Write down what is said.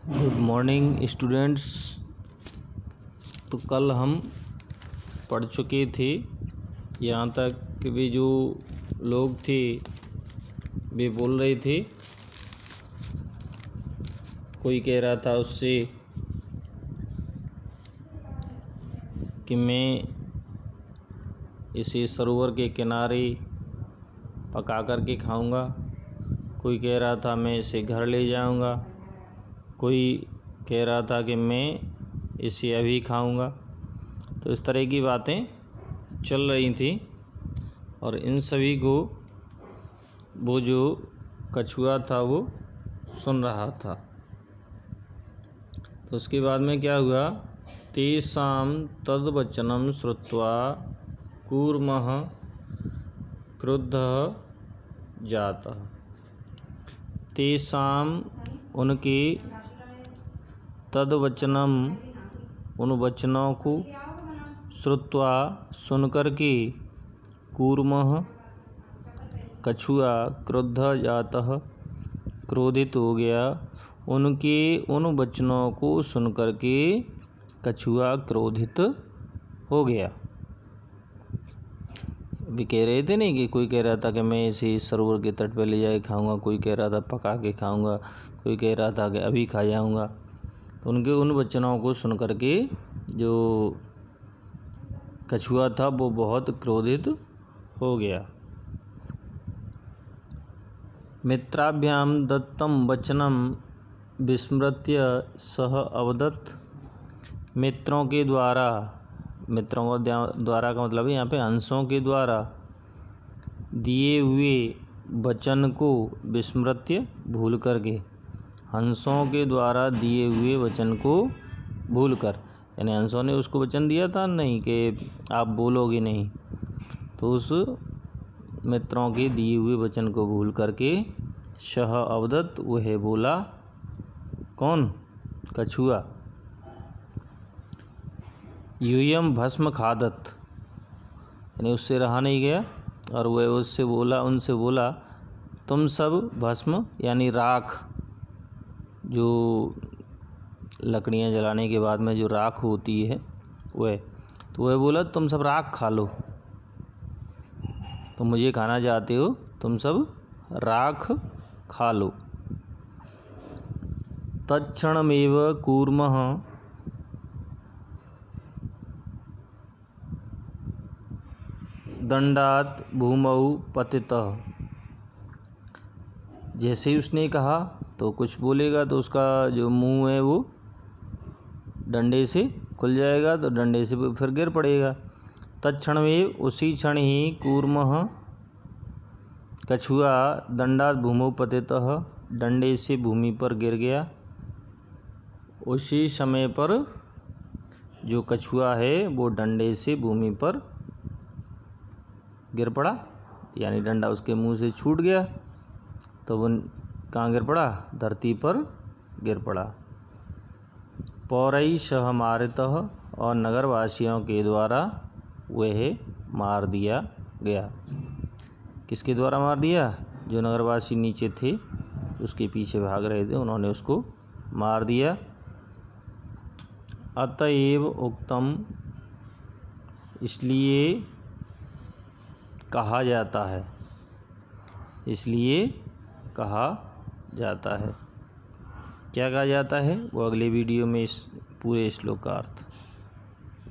Good morning students. तो कल हम पढ़ चुके थे यहाँ तक कि वे जो लोग थे वे बोल रहे थे, कोई कह रहा था उससे कि मैं इसे सरोवर के किनारे पका कर के खाऊंगा, कोई कह रहा था मैं इसे घर ले जाऊंगा, कोई कह रहा था कि मैं इसे अभी खाऊंगा। तो इस तरह की बातें चल रही थी और इन सभी को वो जो कछुआ था वो सुन रहा था। तो उसके बाद में क्या हुआ, तेषां तद्वचनं श्रुत्वा कूर्मः क्रुद्धः जातः। तेषां उनके, तद्वचनम उन वचनों को, श्रुत्वा सुनकर के, कूर्मः कछुआ, क्रुद्ध जातः क्रोधित हो गया। उनके उन वचनों को सुनकर के कछुआ क्रोधित हो गया। भी कह रहे थे नहीं कि कोई कह रहा था कि मैं इसे सरोवर के तट पे ले जाके खाऊंगा, कोई कह रहा था पका के खाऊंगा, कोई कह रहा था कि अभी खा जाऊंगा। तो उनके उन वचनों को सुनकर के जो कछुआ था वो बहुत क्रोधित हो गया। मित्राभ्याम दत्तम वचनम विस्मृत्य सह अवदत्। मित्रों के द्वारा, मित्रों का द्वारा का मतलब है यहाँ पे हंसों के द्वारा दिए हुए वचन को विस्मृत्य भूल करके, हंसों के द्वारा दिए हुए वचन को भूल कर, यानी हंसों ने उसको वचन दिया था नहीं कि आप बोलोगे नहीं, तो उस मित्रों के दिए हुए वचन को भूल करके सह अवदत् वह बोला। कौन? कछुआ। यूयम भस्म खादत, यानी उससे रहा नहीं गया और वह उससे बोला, उनसे बोला, तुम सब भस्म यानी राख, जो लकड़ियाँ जलाने के बाद में जो राख होती है वह, तो वह बोला तुम सब राख खा लो, तुम मुझे खाना चाहते हो, तुम सब राख खा लो। तत्क्षणमेव कूर्मः दंडात् भूमौ पतितः। जैसे ही उसने कहा तो कुछ बोलेगा तो उसका जो मुंह है वो डंडे से खुल जाएगा, तो डंडे से फिर गिर पड़ेगा। तत्क्षण में, उसी क्षण ही, कूर्मः कछुआ, दंडात् भूमौ पतितः, डंडे से भूमि पर गिर गया। उसी समय पर जो कछुआ है वो डंडे से भूमि पर गिर पड़ा, यानी डंडा उसके मुंह से छूट गया, तो वो कहाँ गिर पड़ा? धरती पर गिर पड़ा। पौरई सह मारितः, और नगरवासियों के द्वारा वह मार दिया गया। किसके द्वारा मार दिया? जो नगरवासी नीचे थे उसके पीछे भाग रहे थे, उन्होंने उसको मार दिया। अतएव उक्तम, इसलिए कहा जाता है, इसलिए कहा जाता है। क्या कहा जाता है वो अगले वीडियो में इस पूरे श्लोक का अर्थ